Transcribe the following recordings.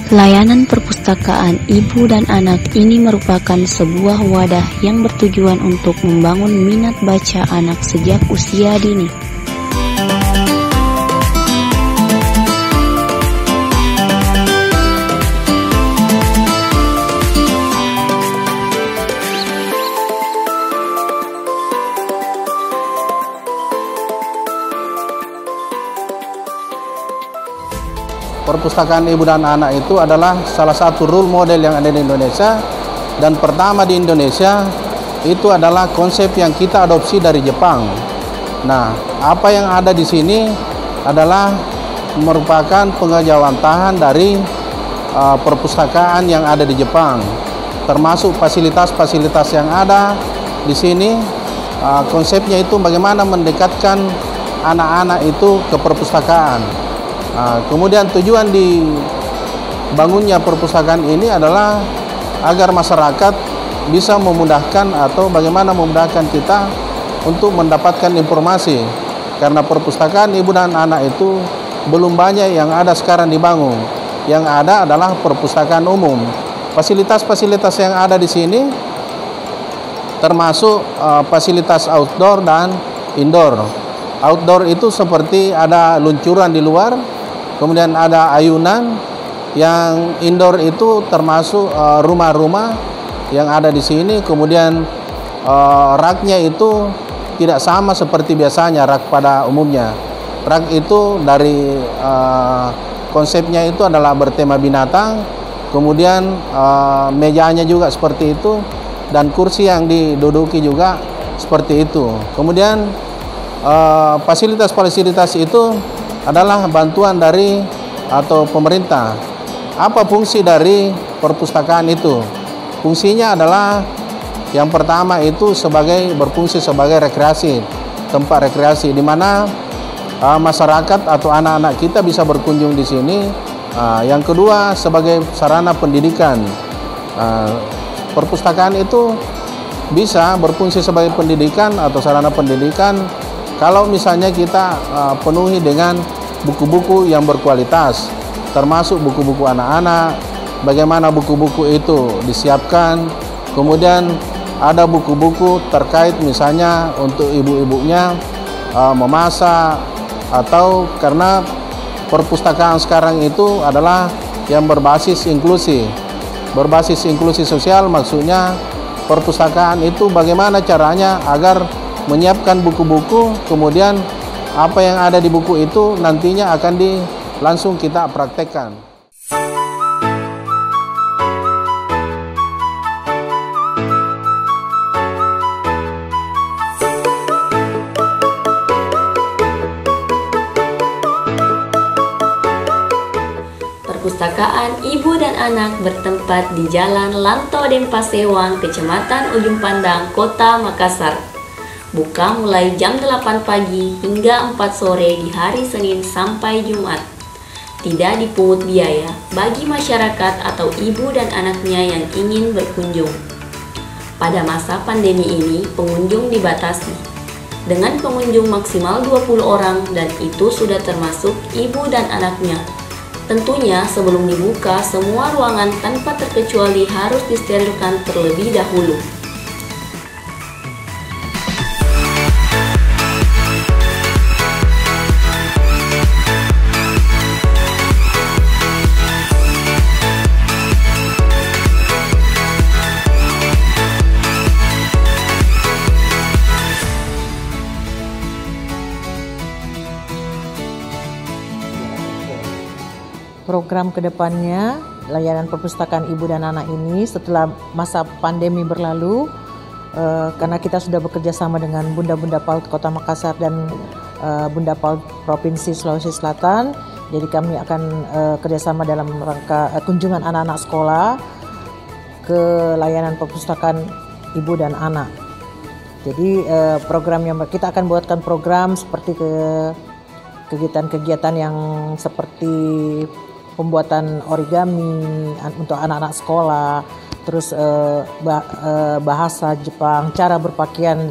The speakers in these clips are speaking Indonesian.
Layanan perpustakaan ibu dan anak ini merupakan sebuah wadah yang bertujuan untuk membangun minat baca anak sejak usia dini. Perpustakaan ibu dan anak itu adalah salah satu role model yang ada di Indonesia, dan pertama di Indonesia itu adalah konsep yang kita adopsi dari Jepang. Nah, apa yang ada di sini adalah merupakan pengejawantahan dari perpustakaan yang ada di Jepang, termasuk fasilitas-fasilitas yang ada di sini. Konsepnya itu bagaimana mendekatkan anak-anak itu ke perpustakaan. Kemudian tujuan dibangunnya perpustakaan ini adalah agar masyarakat bisa memudahkan atau bagaimana memudahkan kita untuk mendapatkan informasi. Karena perpustakaan ibu dan anak itu belum banyak yang ada sekarang dibangun. Yang ada adalah perpustakaan umum. Fasilitas-fasilitas yang ada di sini termasuk fasilitas outdoor dan indoor. Outdoor itu seperti ada luncuran di luar, kemudian ada ayunan. Yang indoor itu termasuk rumah-rumah yang ada di sini. Kemudian raknya itu tidak sama seperti biasanya rak pada umumnya. Rak itu dari konsepnya itu adalah bertema binatang. Kemudian mejanya juga seperti itu, dan kursi yang diduduki juga seperti itu. Kemudian fasilitas-fasilitas itu adalah bantuan dari atau pemerintah. Apa fungsi dari perpustakaan itu? Fungsinya adalah yang pertama itu berfungsi sebagai rekreasi, tempat rekreasi di mana masyarakat atau anak-anak kita bisa berkunjung di sini. Yang kedua sebagai sarana pendidikan. Perpustakaan itu bisa berfungsi sebagai pendidikan atau sarana pendidikan kalau misalnya kita penuhi dengan buku-buku yang berkualitas, termasuk buku-buku anak-anak. Bagaimana buku-buku itu disiapkan, kemudian ada buku-buku terkait misalnya untuk ibu-ibunya memasak, atau karena perpustakaan sekarang itu adalah yang berbasis inklusi. Berbasis inklusi sosial maksudnya perpustakaan itu bagaimana caranya agar menyiapkan buku-buku, kemudian apa yang ada di buku itu nantinya akan langsung kita praktekkan. Perpustakaan Ibu dan Anak bertempat di Jalan Lanto Denpasewang, Kecamatan Ujung Pandang, Kota Makassar. Buka mulai jam 8 pagi hingga 4 sore di hari Senin sampai Jumat. Tidak dipungut biaya bagi masyarakat atau ibu dan anaknya yang ingin berkunjung. Pada masa pandemi ini, pengunjung dibatasi dengan pengunjung maksimal 20 orang, dan itu sudah termasuk ibu dan anaknya. Tentunya sebelum dibuka, semua ruangan tanpa terkecuali harus disterilkan terlebih dahulu. Program kedepannya, layanan perpustakaan ibu dan anak ini setelah masa pandemi berlalu, karena kita sudah bekerja sama dengan Bunda-Bunda PAUD Kota Makassar dan Bunda PAUD Provinsi Sulawesi Selatan. Jadi kami akan kerjasama dalam rangka kunjungan anak-anak sekolah ke layanan perpustakaan ibu dan anak. Jadi program yang kita akan buatkan program seperti kegiatan-kegiatan yang seperti pembuatan origami untuk anak-anak sekolah, terus bahasa Jepang, cara berpakaian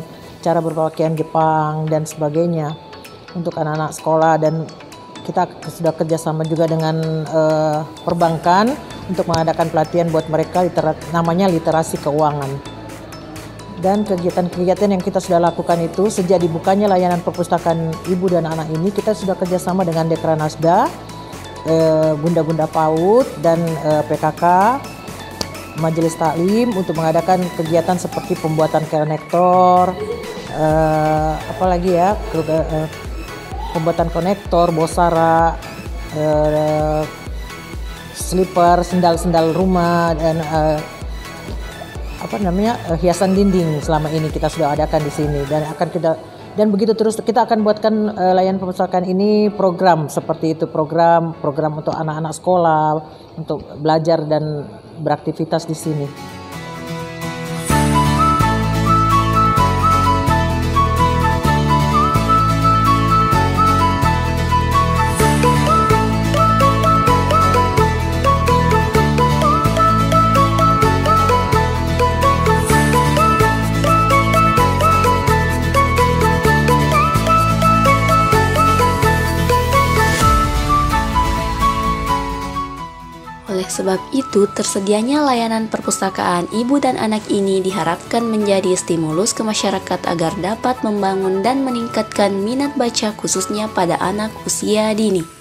Jepang dan sebagainya untuk anak-anak sekolah. Dan kita sudah kerjasama juga dengan perbankan untuk mengadakan pelatihan buat mereka namanya literasi keuangan. Dan kegiatan-kegiatan yang kita sudah lakukan itu sejak dibukanya layanan perpustakaan ibu dan anak ini, kita sudah kerjasama dengan Dekranasda, Bunda-Bunda PAUD dan PKK, Majelis Taklim untuk mengadakan kegiatan seperti pembuatan konektor, apalagi ya, pembuatan konektor, bosara, slipper, sendal-sendal rumah, dan hiasan dinding. Selama ini kita sudah adakan di sini, dan begitu terus kita akan buatkan layanan perpustakaan ini program seperti itu, program untuk anak-anak sekolah untuk belajar dan beraktivitas di sini. Oleh sebab itu, tersedianya layanan perpustakaan ibu dan anak ini diharapkan menjadi stimulus ke masyarakat agar dapat membangun dan meningkatkan minat baca khususnya pada anak usia dini.